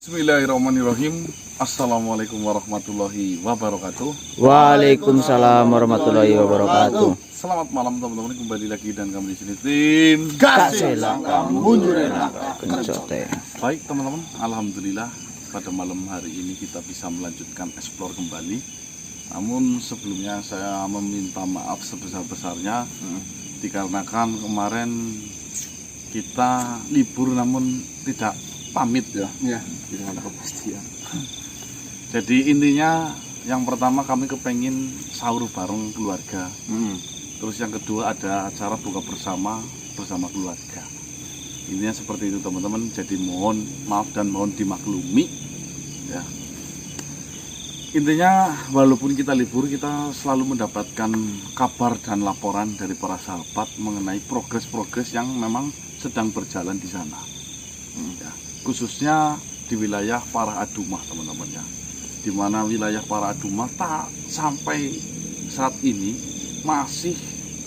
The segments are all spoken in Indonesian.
Bismillahirrahmanirrahim. Assalamualaikum warahmatullahi wabarakatuh. Waalaikumsalam warahmatullahi wabarakatuh. Selamat malam teman-teman, kembali lagi dan kami di sini tim Kasih langkah mundur kencote. Baik teman-teman, alhamdulillah pada malam hari ini kita bisa melanjutkan explore kembali. Namun sebelumnya saya meminta maaf sebesar-besarnya dikarenakan kemarin kita libur namun tidak pamit ya dengan kepastian. Jadi intinya yang pertama kami kepengin sahur bareng keluarga. Terus yang kedua ada acara buka bersama keluarga. Intinya seperti itu teman-teman. Jadi mohon maaf dan mohon dimaklumi ya. Intinya walaupun kita libur, kita selalu mendapatkan kabar dan laporan dari para sahabat mengenai progres-progres yang memang sedang berjalan di sana ya. Khususnya di wilayah Para Adumah teman-teman ya, di mana wilayah Para Adumah tak sampai saat ini masih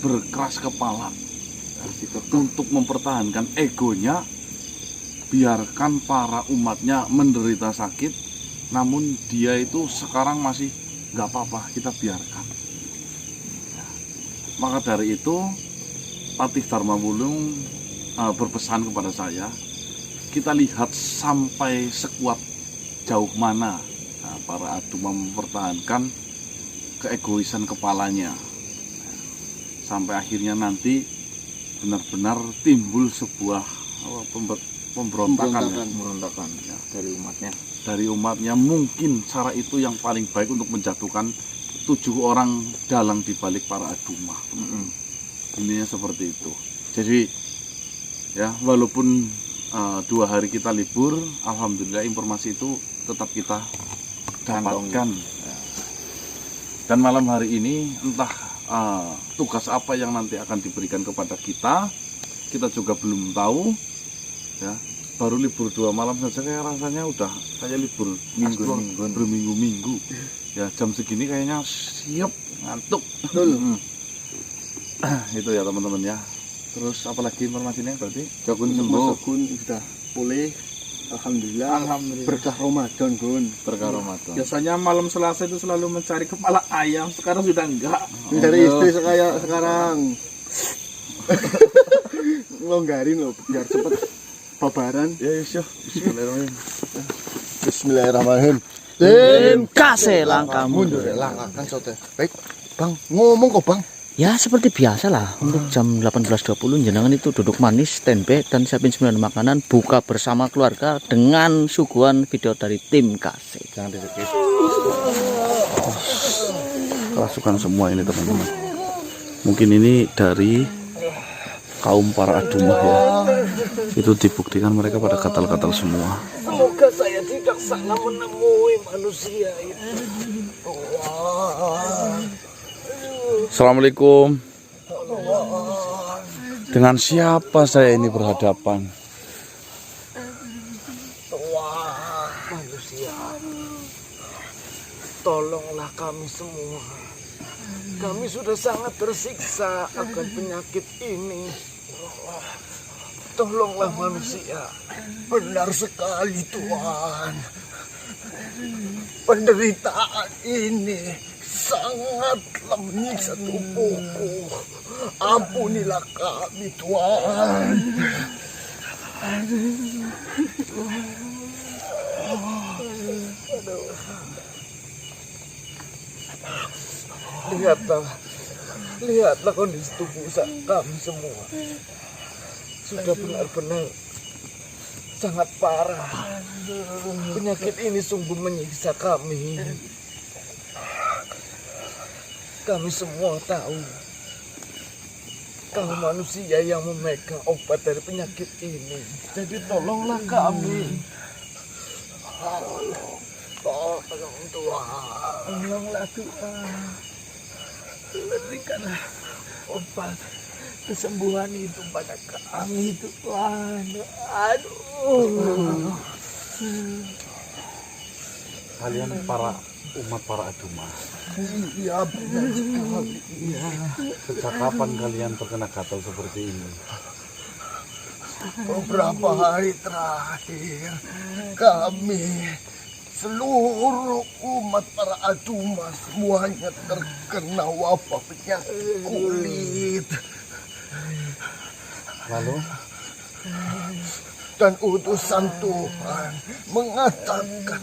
berkeras kepala untuk mempertahankan egonya, biarkan para umatnya menderita sakit, namun dia itu sekarang masih nggak apa-apa, kita biarkan ya. Maka dari itu Patih Dharma Wulung berpesan kepada saya, kita lihat sampai sekuat jauh mana para Adumah mempertahankan keegoisan kepalanya, sampai akhirnya nanti benar-benar timbul sebuah pemberontakan ya, dari umatnya. Mungkin cara itu yang paling baik untuk menjatuhkan 7 orang dalang di balik para Adumah. Ininya seperti itu. Jadi ya, walaupun 2 hari kita libur, alhamdulillah informasi itu tetap kita dapatkan. Dan malam hari ini entah tugas apa yang nanti akan diberikan kepada kita juga belum tahu ya. Baru libur 2 malam saja kayak rasanya udah kayak libur berminggu-minggu ya. Jam segini kayaknya siap ngantuk. Itu ya teman-teman ya. Terus apalagi informasinya berarti Gun sudah pulih, alhamdulillah. Berkah Ramadan, Gun. Berkah Ramadan. Biasanya malam Selasa itu selalu mencari kepala ayam, sekarang sudah enggak. Mencari istri sekarang. Ngelonggarin loh biar cepet babaran. Ya yuk. Bismillahirrahmanirrahim. Bismillahirrahmanirrahim. Tim Kasih langkah mundur. Langkah kan sote. Baik, Bang, ngomong kok, Bang. Ya seperti biasa lah, untuk jam 18.20 jenengan itu duduk manis, standby dan siapin 9 makanan, buka bersama keluarga dengan suguhan video dari tim Kasih. Jangan di-skip. Kerasukan semua ini teman-teman. Mungkin ini dari kaum para Adumah ya. Itu dibuktikan mereka pada gatal-gatal semua. Semoga saya tidak salah menemui manusia itu. Assalamualaikum. Dengan siapa saya ini berhadapan? Wah, manusia, tolonglah kami semua. Kami sudah sangat tersiksa akan penyakit ini. Tolonglah manusia. Benar sekali, Tuhan. Penderitaan ini sangatlah menyiksa tubuhku. Ampunilah kami, Tuhan. Lihatlah kondisi tubuh kami semua. Sudah benar-benar sangat parah. Penyakit ini sungguh menyiksa kami. Kami semua tahu kau manusia yang memegang obat dari penyakit ini. Jadi tolonglah kami. Tolong Tuhan. Tolonglah Tuhan. Berikanlah obat kesembuhan itu pada kami Tuhan. Aduh. Kalian para umat para Adumah. Iya, benar sekali. Sejak kapan kalian terkena gatal seperti ini? beberapa hari terakhir kami seluruh umat para aduma semuanya terkena wabah penyakit kulit. Lalu Dan utusan Tuhan mengatakan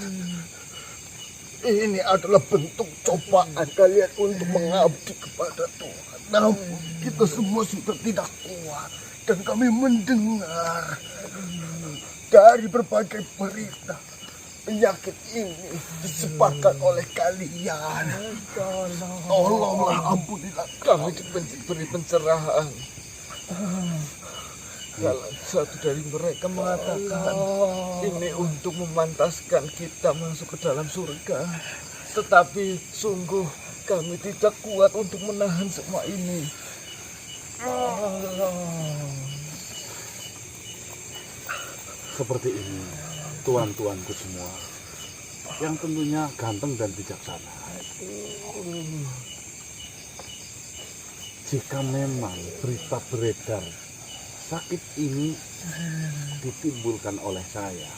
ini adalah bentuk cobaan kalian untuk mengabdi kepada Tuhan. Namun kita semua sudah tidak kuat. Dan kami mendengar dari berbagai berita penyakit ini disebabkan oleh kalian. Tolonglah ampunilah kami diberi pencerahan. Salah satu dari mereka mengatakan ini untuk memantaskan kita masuk ke dalam surga. Tetapi sungguh kami tidak kuat untuk menahan semua ini. seperti ini tuan-tuanku semua yang tentunya ganteng dan bijaksana. Jika memang berita beredar sakit ini ditimbulkan oleh saya,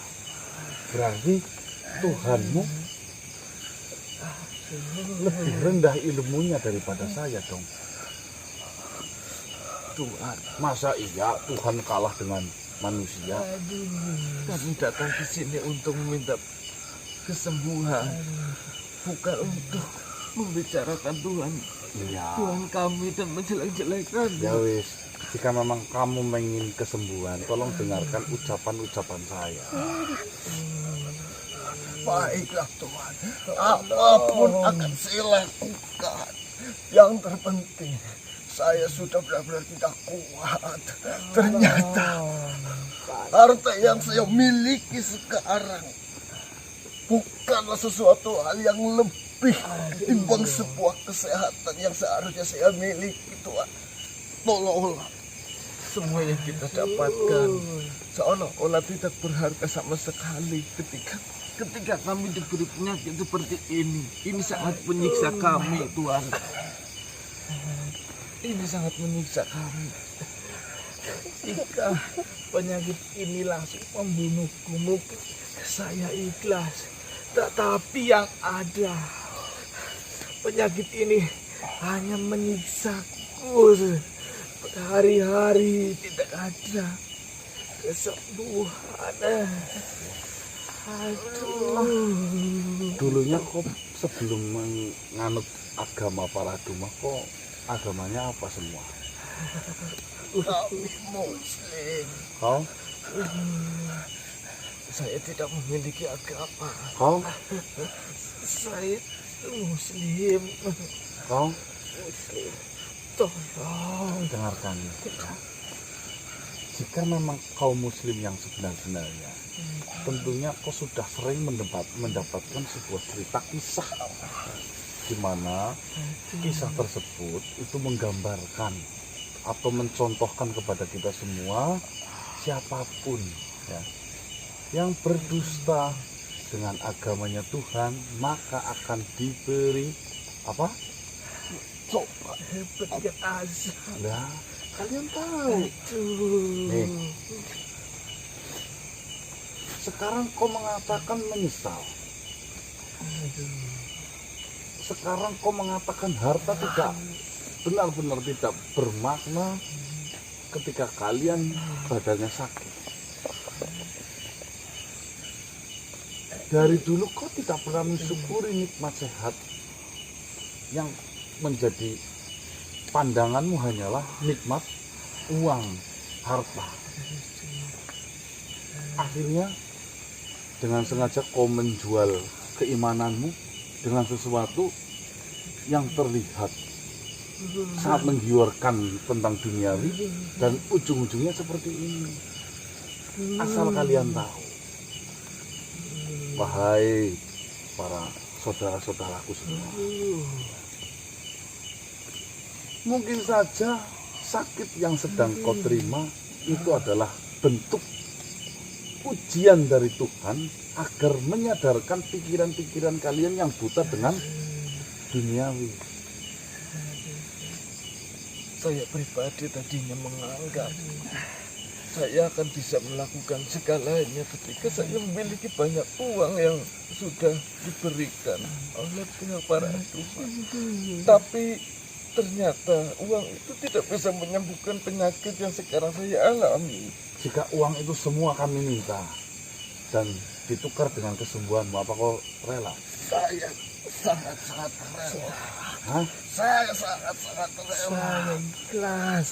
berarti Tuhanmu lebih rendah ilmunya daripada saya dong. Tuhan, Masa iya Tuhan kalah dengan manusia? kami datang ke sini untuk meminta kesembuhan, bukan untuk membicarakan Tuhan Iya. kami dan menjelek-jelekan. Ya wis, jika memang kamu ingin kesembuhan, tolong dengarkan ucapan-ucapan saya. Baiklah Tuhan, apapun akan saya lakukan. Yang terpenting, saya sudah benar-benar tidak kuat. Ternyata harta yang saya miliki sekarang bukanlah sesuatu hal yang lebih timbang sebuah kesehatan yang seharusnya saya miliki, Tuhan. Tolonglah semua yang kita dapatkan seolah-olah tidak berharga sama sekali ketika kami diberi penyakit seperti ini. Ini sangat menyiksa kami, Tuhan. Ini sangat menyiksa kami. Jika penyakit ini langsung membunuhku, mungkin saya ikhlas. Tetapi yang ada, penyakit ini hanya menyiksaku. Hari-hari tidak ada kesembuhan. Dulunya kok sebelum menganut agama para duma, kok agamanya apa semua? Kami Muslim. Kau? Saya tidak memiliki agama. Kau? Saya Muslim. Kau? Muslim. Tolong. Dengarkan. Jika memang kau muslim yang sebenar-benarnya, tentunya kau sudah sering mendapatkan sebuah cerita kisah, di mana kisah tersebut itu menggambarkan atau mencontohkan kepada kita semua, siapapun ya, yang berdusta dengan agamanya Tuhan, maka akan diberi apa? Coba berikan azab. Nah, kalian tahu. Nih, sekarang kau mengatakan menyesal. Sekarang kau mengatakan harta tidak benar-benar tidak bermakna ketika kalian badannya sakit. Dari dulu kau tidak pernah mensyukuri nikmat sehat yang menjadi pandanganmu hanyalah nikmat uang, harta. Akhirnya dengan sengaja kau menjual keimananmu dengan sesuatu yang terlihat sangat menggiurkan tentang duniawi, dan ujung-ujungnya seperti ini. Asal kalian tahu, wahai para saudara-saudaraku semua, mungkin saja sakit yang sedang kau terima itu adalah bentuk ujian dari Tuhan agar menyadarkan pikiran-pikiran kalian yang buta dengan duniawi. Saya pribadi tadinya menganggap saya akan bisa melakukan segalanya ketika saya memiliki banyak uang yang sudah diberikan oleh pihak para Tuhan. Tapi ternyata uang itu tidak bisa menyembuhkan penyakit yang sekarang saya alami. Jika uang itu semua kami minta dan ditukar dengan kesembuhanmu, apa kau rela? Saya sangat-sangat rela. Hah? Saya sangat-sangat rela. Saya ikhlas.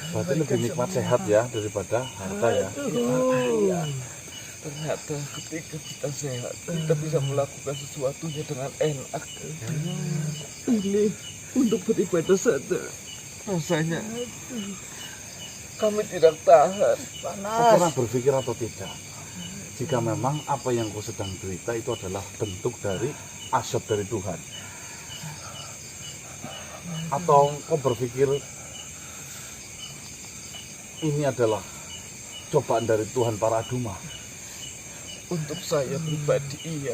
Berarti lebih nikmat sehat ya daripada harta ya. Iya. Ternyata ketika kita sehat, kita bisa melakukan sesuatunya dengan enak. Ini untuk beribadah saja. Rasanya kami tidak tahan. Kau pernah berpikir atau tidak? Jika memang apa yang kau sedang derita itu adalah bentuk dari azab dari Tuhan. Atau kau berpikir ini adalah cobaan dari Tuhan para Aduma? Untuk saya pribadi, iya.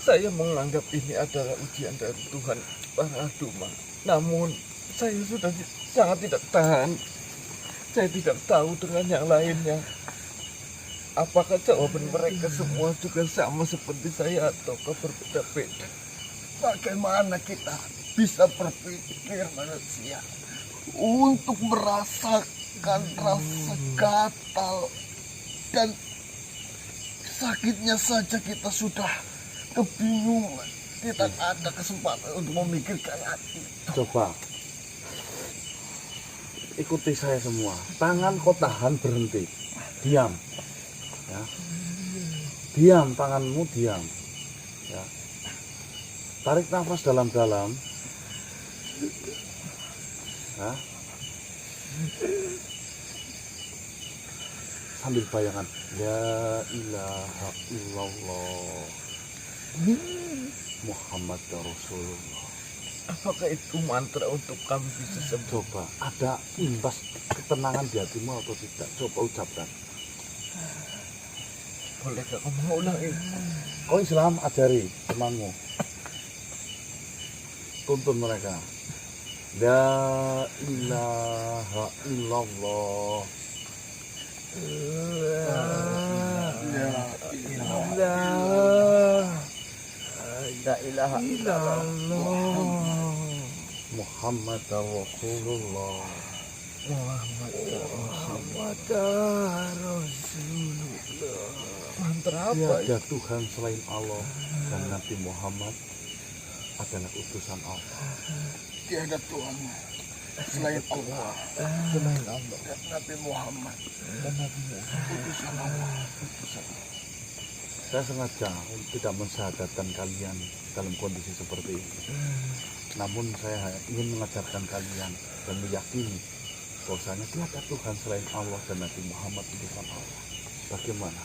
Saya menganggap ini adalah ujian dari Tuhan para Aduma. Namun, saya sudah sangat tidak tahan. Saya tidak tahu dengan yang lainnya. Apakah jawaban mereka semua juga sama seperti saya ataukah berbeda-beda? Bagaimana kita bisa berpikir manusia untuk merasakan rasa gatal dan sakitnya saja kita sudah kebingungan. Tidak ada kesempatan untuk memikirkan hati. Coba ikuti saya semua. Tangan kau tahan, berhenti, diam ya. Diam, tanganmu diam ya. Tarik nafas dalam-dalam ya. Sambil bayangkan la ilaha illallah Muhammad Rasulullah. Apakah itu mantra untuk kami bisa sembuh? Coba ada imbas ketenangan di hatimu atau tidak? Coba ucapkan. Bolehkah kamu mengulangi? Kau Islam, ajari temanmu. Tuntun mereka. La ilaha illallah. La ilaha illallah Muhammad Rasulullah. Muhammad Rasulullah. Mantra apa Tiada ya? Tuhan selain Allah dan Nabi Muhammad adalah utusan Allah. Tiada Tuhan selain Allah. Selain Allah. Dan Nabi Muhammad. Dan Nabi Muhammad. Utusan Allah. Utusan Allah. Saya sengaja tidak mensyahadatkan kalian dalam kondisi seperti ini. Namun saya ingin mengajarkan kalian dan meyakini bahwasanya tiada Tuhan selain Allah dan Nabi Muhammad utusan Allah. Bagaimana?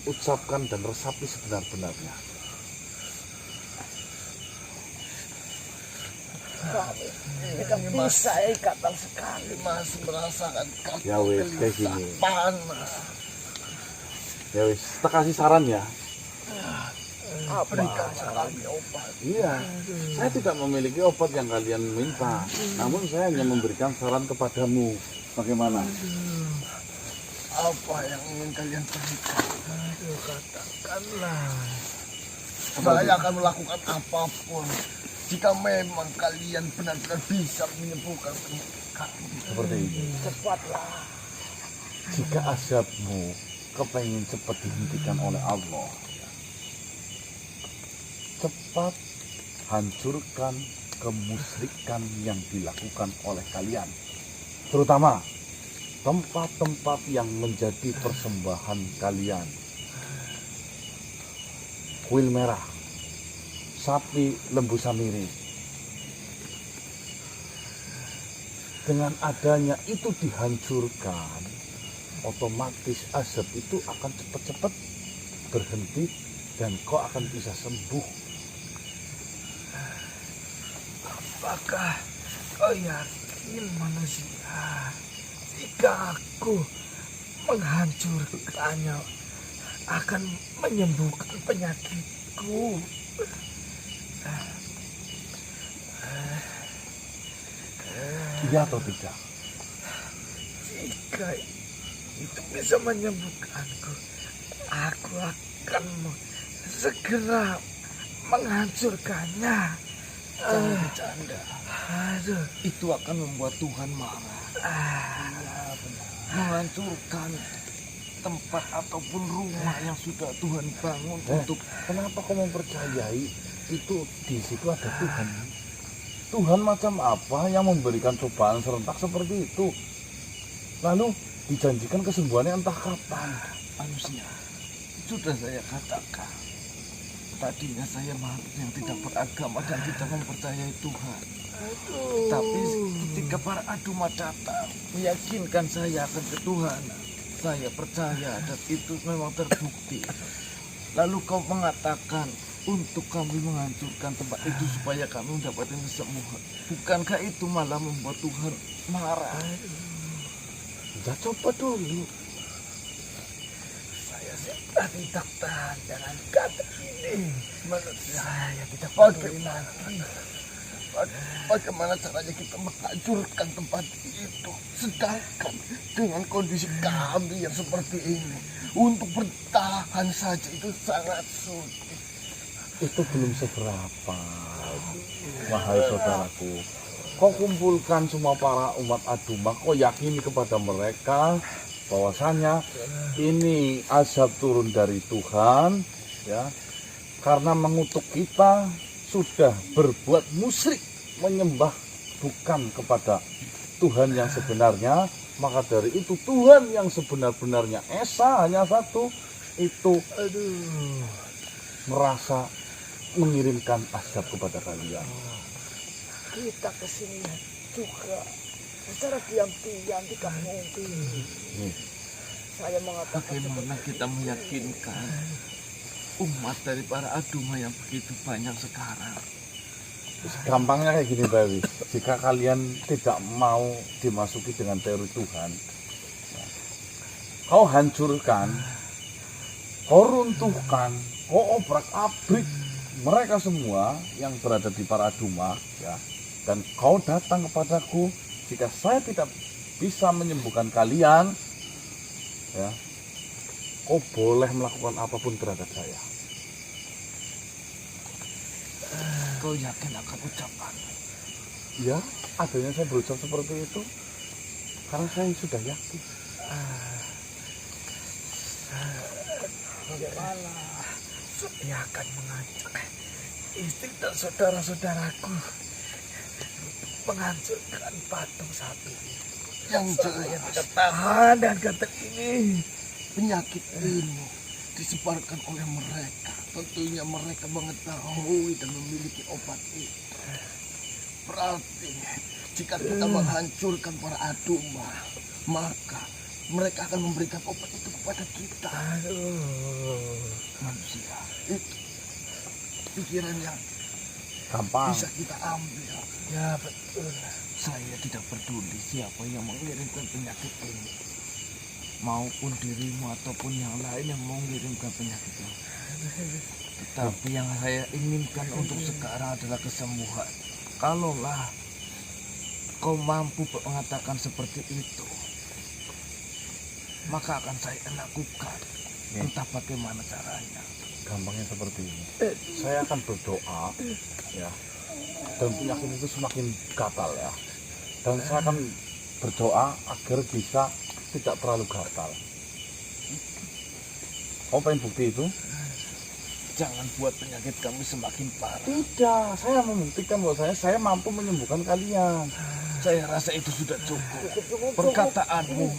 Ucapkan dan resapi sebenar-benarnya. Kami bisa ikatan sekali, masih merasakan kaki Ya wes, kayak gini. panas. Ya wis, kita kasih saran ya. Berikan saran obat. Iya, saya tidak memiliki obat yang kalian minta. Namun saya hanya memberikan saran kepadamu. Bagaimana? Apa yang ingin kalian berikan? Katakanlah. Saya akan melakukan apapun jika memang kalian benar-benar bisa menyembuhkan penyakit kami. Seperti ini. Cepatlah. Jika azabmu kepengen cepat dihentikan oleh Allah, cepat hancurkan kemusyrikan yang dilakukan oleh kalian, terutama tempat-tempat yang menjadi persembahan kalian. Kuil merah, sapi lembu samiri. Dengan adanya itu dihancurkan, otomatis azab itu akan cepat-cepat berhenti dan kau akan bisa sembuh. Apakah kau yakin manusia jika aku menghancurkannya akan menyembuhkan penyakitku? Iya atau tidak? Jika itu bisa menyembuhkanku, aku akan segera menghancurkannya. Jangan bercanda. Aduh, Itu akan membuat Tuhan marah. Iya, benar. Menghancurkan tempat ataupun rumah yang sudah Tuhan bangun untuk Kenapa kau mempercayai itu di situ ada Tuhan? Tuhan macam apa yang memberikan cobaan serentak seperti itu? Lalu dijanjikan kesembuhannya entah kapan. manusia. Sudah saya katakan. Tadinya saya makhluk yang tidak beragama dan tidak mempercayai Tuhan. Tapi ketika para Aduma datang meyakinkan saya akan ketuhanan, saya percaya dan itu memang terbukti. Lalu kau mengatakan untuk kami menghancurkan tempat itu supaya kami mendapatkan kesembuhan. Bukankah itu malah membuat Tuhan marah? Ya coba dulu. saya sudah tidak tahan dengan kata ini. Menurut saya tidak bagaimana. Bagaimana caranya kita menghancurkan tempat itu, sedangkan dengan kondisi kami yang seperti ini, untuk bertahan saja itu sangat sulit. Itu belum seberapa, wahai saudaraku. Kau kumpulkan semua para umat Aduma, kau yakini kepada mereka bahwasanya ini azab turun dari Tuhan, ya, karena mengutuk kita sudah berbuat musyrik, menyembah bukan kepada Tuhan yang sebenarnya. Maka dari itu Tuhan yang sebenar-benarnya esa, hanya satu, itu merasa mengirimkan azab kepada kalian. Kita kesini juga secara diam-diam tidak mungkin. Saya mengatakan Bagaimana kita meyakinkan umat dari para Aduma yang begitu banyak sekarang? Gampangnya kayak gini, Bawi. Jika kalian tidak mau dimasuki dengan teori Tuhan, kau hancurkan, kau runtuhkan, kau obrak-abrik mereka semua yang berada di para Aduma, ya, dan kau datang kepadaku. Jika saya tidak bisa menyembuhkan kalian, ya, kau boleh melakukan apapun terhadap saya. Kau yakin akan ucapan? Ya, adanya saya berucap seperti itu karena saya sudah yakin. bagaimana saya akan mengajak istri dan saudara-saudaraku menghancurkan patung sapi yang saya tidak tahan dan kata ini. Penyakit ini disebarkan oleh mereka. Tentunya mereka mengetahui dan memiliki obat itu. Berarti jika kita menghancurkan para Aduma, maka mereka akan memberikan obat itu kepada kita. Manusia, itu pikiran yang Gampang. bisa kita ambil. Ya betul. Saya tidak peduli siapa yang mengirimkan penyakit ini, maupun dirimu ataupun yang lain yang mau mengirimkan penyakit ini. Tetapi yang saya inginkan untuk sekarang adalah kesembuhan. Kalaulah kau mampu mengatakan seperti itu, maka akan saya lakukan. Entah bagaimana caranya. Gampangnya seperti ini. Saya akan berdoa, ya, dan penyakit itu semakin gatal, ya. Dan saya akan berdoa agar bisa tidak terlalu gatal. Kau pengen bukti itu? Jangan buat penyakit kami semakin parah. Tidak, saya membuktikan bahwa saya mampu menyembuhkan kalian. Saya rasa itu sudah cukup. Perkataanmu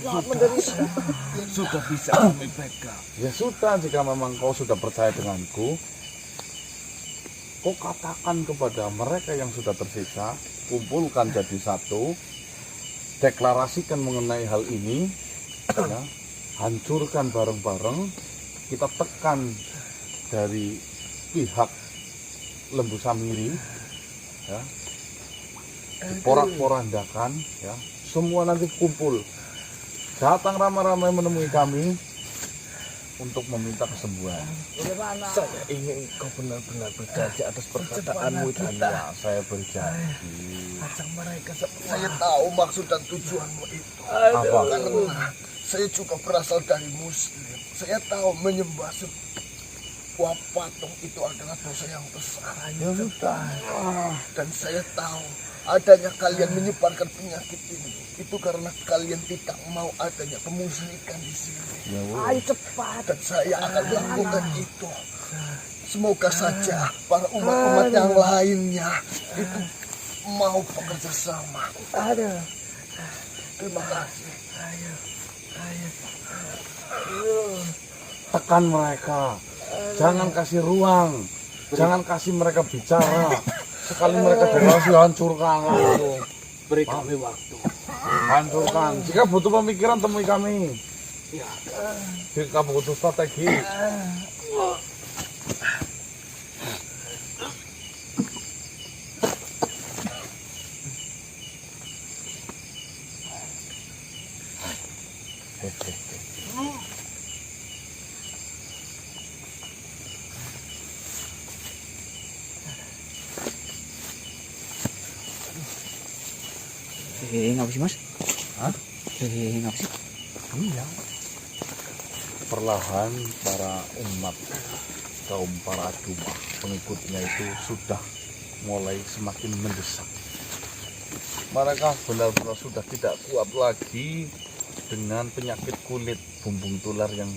sudah bisa kami pegang. Ya sudah, jika memang kau sudah percaya denganku, kau katakan kepada mereka yang sudah tersisa, kumpulkan jadi satu, deklarasikan mengenai hal ini, ya, hancurkan bareng-bareng, kita tekan dari pihak Lembu Samiri, ya, diporak-porandakan, ya, semua nanti kumpul, datang ramai-ramai menemui kami untuk meminta kesembuhan. Saya ingin kau benar-benar berjanji atas perkataanmu itu. Ya, saya berjanji. Ajak mereka Saya tahu maksud dan tujuanmu itu. Apa? Karena Saya juga berasal dari Muslim. Saya tahu menyembah sebuah patung itu adalah dosa yang besar. Ya sudah. Dan saya tahu adanya kalian menyebarkan penyakit ini itu karena kalian tidak mau adanya pemusyrikan di sini. Ayo Cepat. Dan saya akan melakukan itu. Semoga saja para umat-umat yang lainnya itu mau bekerja sama. Terima kasih. Tekan mereka, jangan kasih ruang, jangan kasih mereka bicara. Sekali mereka deklarasi, hancurkan langsung. beri kami waktu. Hancurkan. Jika butuh pemikiran, temui kami. Jika butuh strategi, Ngapa sih mas? Hah? Ngapa sih? Iya. Perlahan para umat kaum para aduma pengikutnya itu sudah mulai semakin mendesak. Mereka benar-benar sudah tidak kuat lagi dengan penyakit kulit bumbung tular yang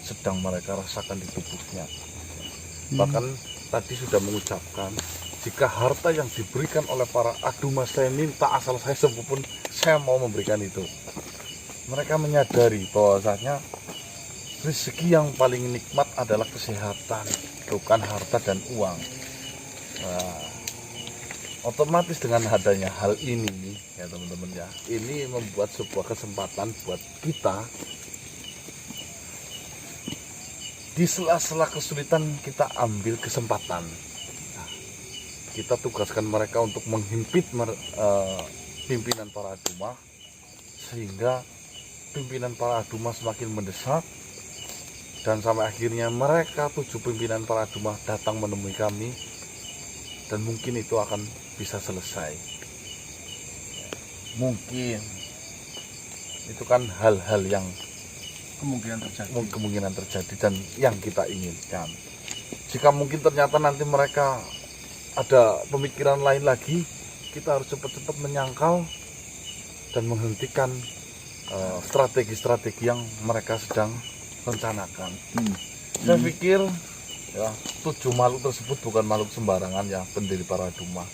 sedang mereka rasakan di tubuhnya. Bahkan tadi sudah mengucapkan, jika harta yang diberikan oleh para aduma saya minta asal saya sembuh pun saya mau memberikan itu. Mereka menyadari bahwasanya rezeki yang paling nikmat adalah kesehatan, bukan harta dan uang. Nah, otomatis dengan adanya hal ini ya teman-teman ya, ini membuat sebuah kesempatan buat kita di sela-sela kesulitan kita ambil kesempatan. Nah, kita tugaskan mereka untuk menghimpit pimpinan para aduma sehingga pimpinan para aduma semakin mendesak dan sampai akhirnya mereka 7 pimpinan para aduma datang menemui kami dan mungkin itu akan bisa selesai. Mungkin itu kan hal-hal yang kemungkinan terjadi dan yang kita inginkan. Jika mungkin ternyata nanti mereka ada pemikiran lain lagi, kita harus cepat-cepat menyangkal dan menghentikan strategi-strategi yang mereka sedang rencanakan. Saya pikir ya 7 makhluk tersebut bukan makhluk sembarangan ya, pendiri para aduma.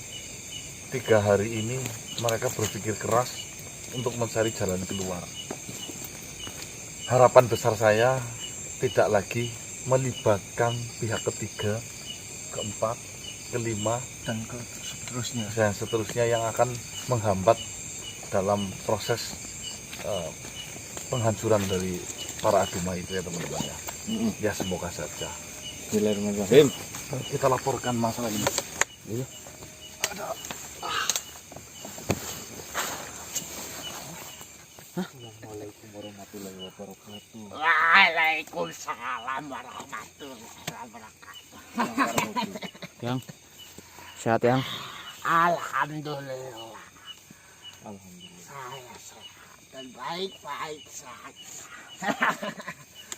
3 hari ini mereka berpikir keras untuk mencari jalan keluar. Harapan besar saya tidak lagi melibatkan pihak ketiga, keempat, kelima, Dan seterusnya. dan seterusnya yang akan menghambat dalam proses penghancuran dari para aduma itu ya teman-teman ya. Ya semoga saja. Bismillahirrahmanirrahim. Kita laporkan masalah ini. Iya. Assalamualaikum warahmatullahi wabarakatuh. Waalaikumsalam warahmatullahi wabarakatuh. Yang sehat yang. Alhamdulillah. Alhamdulillah. Saya sehat dan baik-baik saja.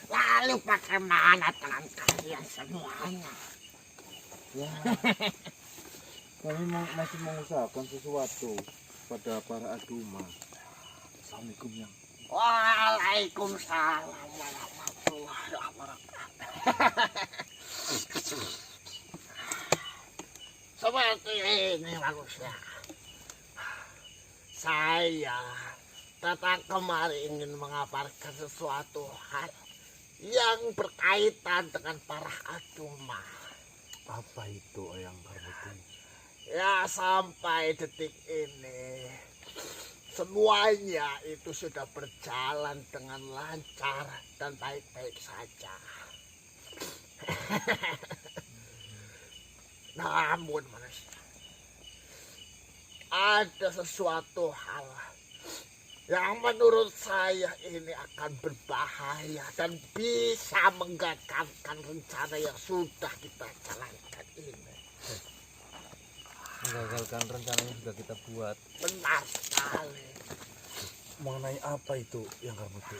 Lalu bagaimana dengan kalian semuanya? Ya, kami masih mengusahakan sesuatu pada para aduma. Assalamualaikum yang. Waalaikumsalam warahmatullahi wabarakatuh. Seperti ini manusia. Saya datang kemari ingin mengabarkan sesuatu hal yang berkaitan dengan para aduma. Apa itu yang Parvati? Ya sampai detik ini semuanya itu sudah berjalan dengan lancar dan baik-baik saja. Namun manusia, ada sesuatu hal yang menurut saya ini akan berbahaya dan bisa menggagalkan rencana yang sudah kita jalankan ini. Menggagalkan rencana yang sudah kita buat. Benar sekali. Mengenai apa itu yang Karmuti?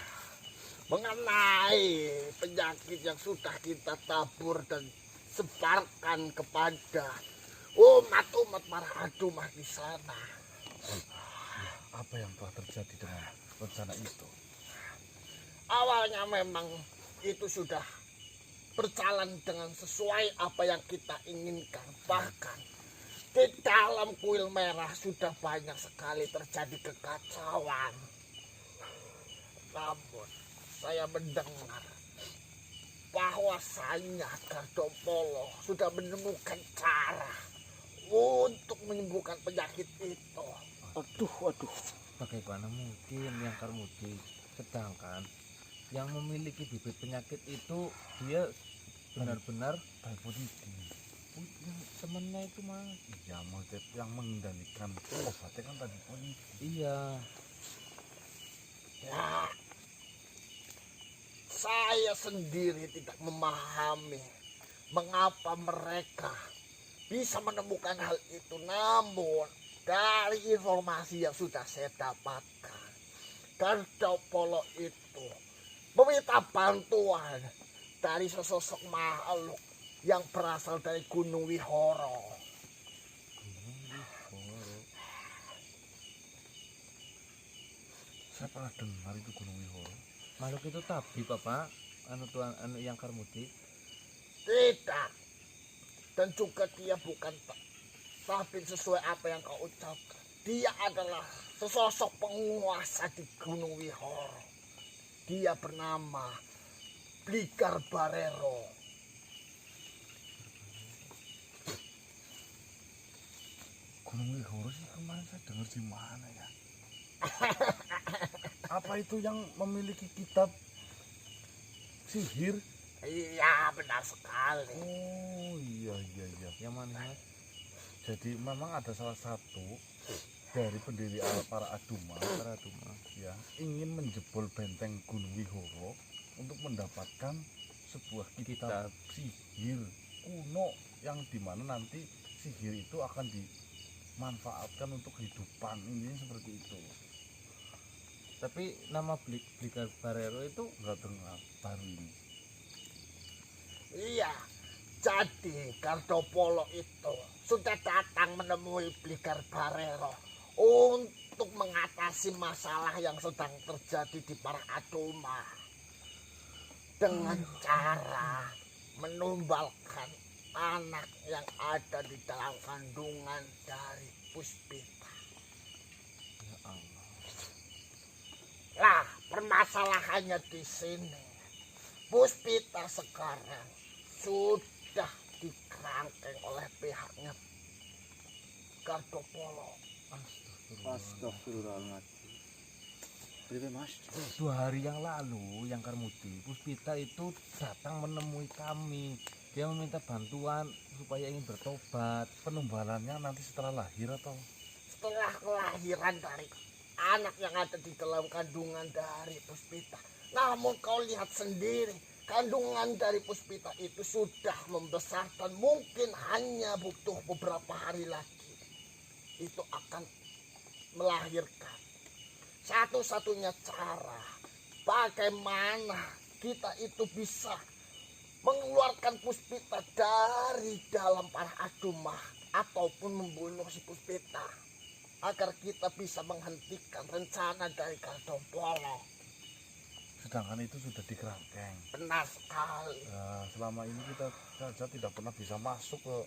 Mengenai penyakit yang sudah kita tabur dan sebarkan kepada umat-umat para adumah di sana. Apa yang telah terjadi dengan rencana itu? Awalnya memang itu sudah berjalan dengan sesuai apa yang kita inginkan. Bahkan di dalam kuil merah sudah banyak sekali terjadi kekacauan. Namun saya mendengar bahwasanya Gardopolo sudah menemukan cara untuk menyembuhkan penyakit itu. Aduh. Bagaimana mungkin yang Karmuti, sedangkan yang memiliki bibit penyakit itu dia benar-benar Balponiti. temennya itu mah. Iya, Modep yang mengendalikan obatnya kan tadi Poniti. Iya. Ya, saya sendiri tidak memahami mengapa mereka bisa menemukan hal itu. Namun dari informasi yang sudah saya dapatkan, Gardopolo itu meminta bantuan dari sesosok makhluk yang berasal dari Gunung Wihoro. Saya pernah dengar itu Gunung Wihoro. Makhluk itu tabi, Bapak. Anu yang Karmuti. Tidak. Dan juga dia bukan tapi sesuai apa yang kau ucapkan. Dia adalah sesosok penguasa di Gunung Wihoro. Dia bernama Blikar Barero. Gunung Wihoro sih kemarin saya dengar di mana ya? Apa itu yang memiliki kitab sihir? Iya, benar sekali. Oh iya. Yang mana, Mas? Jadi memang ada salah satu dari pendiri para Aduma ya ingin menjebol benteng Gunung Wihoro untuk mendapatkan sebuah kitab sihir kuno yang dimana nanti sihir itu akan dimanfaatkan untuk kehidupan, intinya seperti itu. Tapi nama Blikar Barero itu Nggak dengar baru ini. Iya, jadi Gardopolo itu sudah datang menemui Blikar Barero untuk mengatasi masalah yang sedang terjadi di para Aduma dengan cara menumbalkan anak yang ada di dalam kandungan dari Puspita. ya Allah. Lah, permasalahannya di sini. Puspita sekarang sudah dikerangkeng oleh pihaknya Gardopolo. Astagfirullahaladzim. Priwe, Mas? 2 hari yang lalu yang Karmuti, Puspita itu datang menemui kami. Dia meminta bantuan supaya ingin bertobat. Penumbalannya nanti setelah lahir atau Setelah kelahiran dari anak yang ada di dalam kandungan dari Puspita. Namun kau lihat sendiri, kandungan dari Puspita itu sudah membesar dan mungkin hanya butuh beberapa hari lagi itu akan melahirkan. Satu-satunya cara bagaimana kita itu bisa mengeluarkan Puspita dari dalam para Aduma ataupun membunuh si Puspita agar kita bisa menghentikan rencana dari Gardopolo. sedangkan itu sudah dikerangkeng. Benar sekali. Ya, selama ini kita saja tidak pernah bisa masuk ke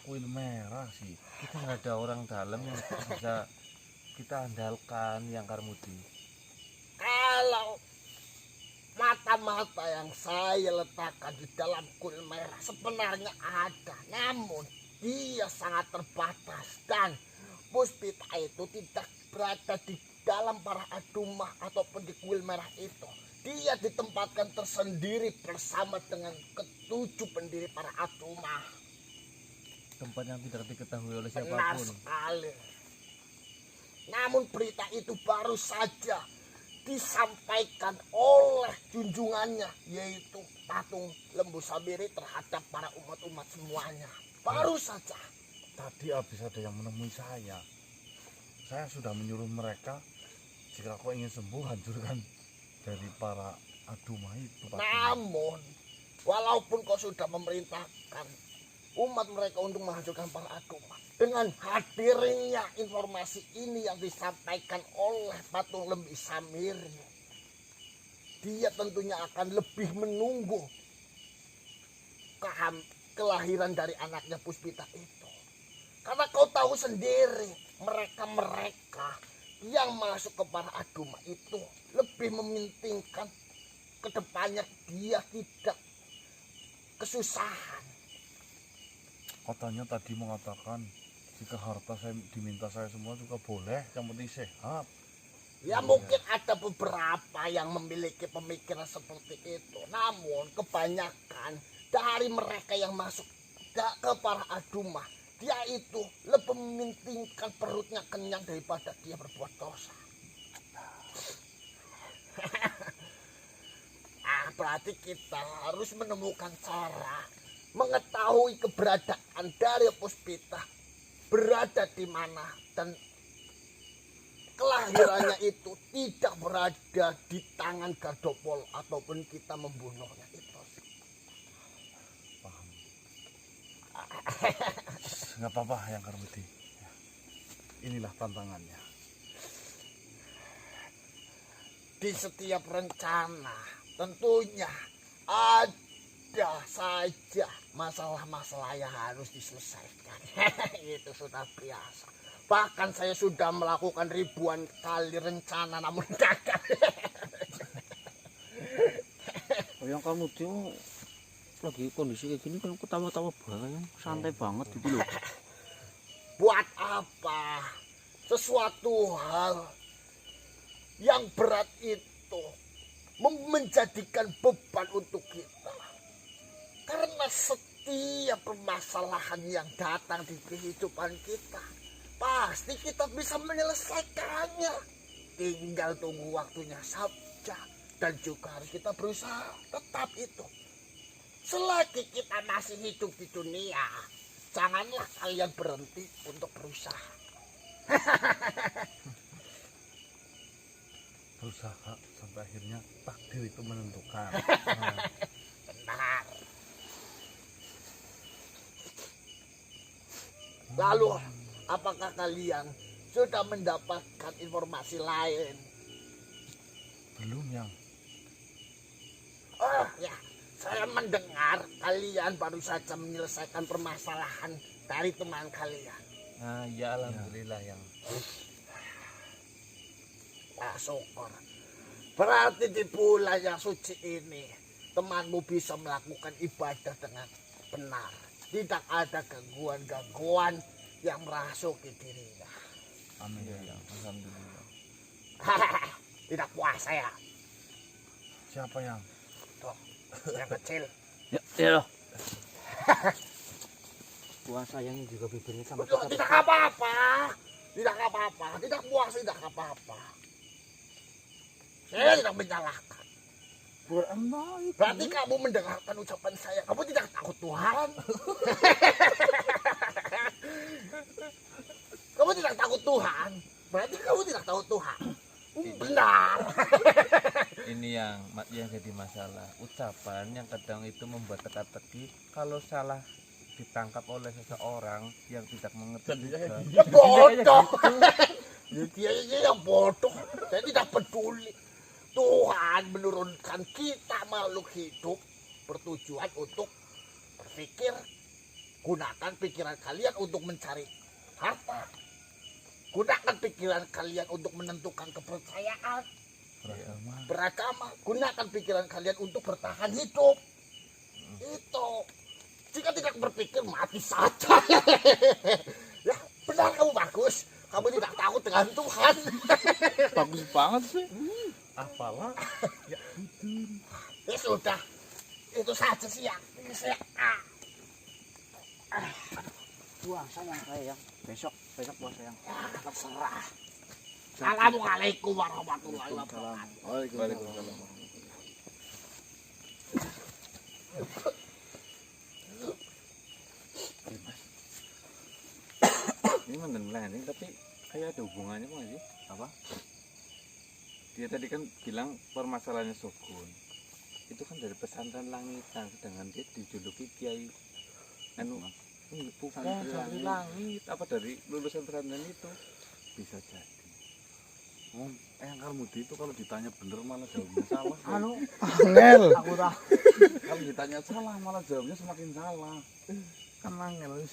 kuil merah sih. Kita nggak ada orang dalam yang bisa kita andalkan yang Karmuti. Kalau mata-mata yang saya letakkan di dalam kuil merah sebenarnya ada, namun dia sangat terbatas dan Puspita itu tidak berada di dalam para Aduma ataupun di kuil merah itu. Dia ditempatkan tersendiri bersama dengan ketujuh pendiri para Aduma. Tempat yang tidak diketahui oleh Benar siapapun. sekali. Namun berita itu baru saja disampaikan oleh junjungannya, yaitu patung lembu sabiri terhadap para umat-umat semuanya. Baru saja. Tadi habis ada yang menemui saya. Saya sudah menyuruh mereka Jika kau ingin sembuh, hancurkan dari para Aduma itu. Pak. Namun, walaupun kau sudah memerintahkan umat mereka untuk menghancurkan para Aduma, dengan hadirnya informasi ini yang disampaikan oleh Patung Lembi Samiri, dia tentunya akan lebih menunggu kelahiran dari anaknya Puspita itu. Karena kau tahu sendiri, mereka-mereka yang masuk ke para Aduma itu lebih mementingkan kedepannya dia tidak kesusahan. Katanya tadi mengatakan jika harta saya diminta saya semua juga boleh, yang penting sehat. Ya mungkin ada beberapa yang memiliki pemikiran seperti itu. Namun kebanyakan dari mereka yang masuk ke para Aduma, dia itu lebih mementingkan perutnya kenyang daripada dia berbuat dosa. Berarti kita harus menemukan cara mengetahui keberadaan dari Puspita berada di mana dan kelahirannya itu tidak berada di tangan Gardopol ataupun kita membunuhnya itu. Paham. Nggak apa-apa yang Karmudi. Inilah tantangannya. Di setiap rencana tentunya ada saja masalah-masalah yang harus diselesaikan. Itu sudah biasa. Bahkan saya sudah melakukan ribuan kali rencana namun gagal. Yang kamu tuh lagi kondisi kayak gini kan ketawa-tawa banget, santai banget gitu loh. Buat apa sesuatu hal yang berat itu menjadikan beban untuk kita? Karena setiap permasalahan yang datang di kehidupan kita, pasti kita bisa menyelesaikannya. Tinggal tunggu waktunya saja. Dan juga harus kita berusaha tetap itu. Selagi kita masih hidup di dunia, janganlah kalian berhenti untuk berusaha. Berusaha sampai akhirnya takdir itu menentukan. Benar. Lalu, apakah kalian sudah mendapatkan informasi lain? Belum yang. Oh ya, saya mendengar kalian baru saja menyelesaikan permasalahan dari teman kalian. Nah, ya alhamdulillah yang. Wah, syukur. Berarti di bulan yang suci ini, temanmu bisa melakukan ibadah dengan benar. Tidak ada gangguan-gangguan yang merasuki dirinya. Amin ya, alhamdulillah. Tidak puasa ya? Siapa yang? Tuh, yang kecil. Ya loh. Puasa yang juga bibirnya sama Betul, tidak apa-apa. Tidak apa-apa. Tidak puasa, tidak apa-apa. Saya tidak menyalahkan. Berarti kamu mendengarkan ucapan saya. Kamu tidak takut Tuhan. Kamu tidak takut Tuhan. Berarti kamu tidak tahu Tuhan. Benar. Ini yang jadi masalah, ucapan yang kadang itu membuat teka-teki. Kalau salah ditangkap oleh seseorang yang tidak mengerti juga. Ya bodoh. Ya dia yang bodoh. Saya tidak peduli. Tuhan menurunkan kita makhluk hidup bertujuan untuk berpikir. Gunakan pikiran kalian untuk mencari harta. Gunakan pikiran kalian untuk menentukan kepercayaan. Beragama. Gunakan pikiran kalian untuk bertahan hidup. Itu. Jika tidak berpikir, mati saja. Ya, benar kamu bagus. Kamu tidak takut dengan Tuhan. Bagus banget sih. Apalah? Ya sudah. Itu saja sih ya. puasa yang saya yang besok puasa yang Terserah. Assalamualaikum warahmatullahi wabarakatuh. Waalaikumsalam. Ini mantan planning tapi kayak ada hubungannya kok sih? Apa? Dia tadi kan bilang permasalahannya Shogun itu kan dari pesantren langitan, sedangkan dia dijuluki Kiai anu bukan santri langit, apa dari lulusan pesantren itu. Bisa jadi. Yang Karmudi itu kalau ditanya bener malah jawabnya salah. Angel. Kalau ditanya salah malah jawabnya semakin salah. Kan angel.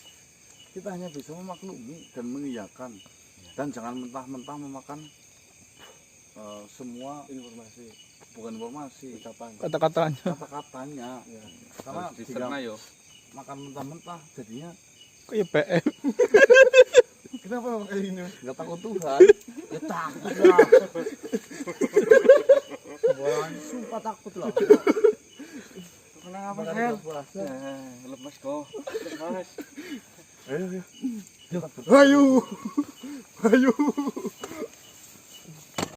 Kita hanya bisa memaklumi dan mengiyakan. Dan jangan mentah-mentah memakan semua informasi. Bukan informasi, Kata-katanya. kata-katanya. Karena Harus dicerna yo. makan mentah-mentah jadinya Kayak PM. kenapa kayak gini? Nggak takut Tuhan. Ya takut lah. Sumpah takut lah. Kenapa Hel? Lepas kok. Lepas. Ayo. Ayo.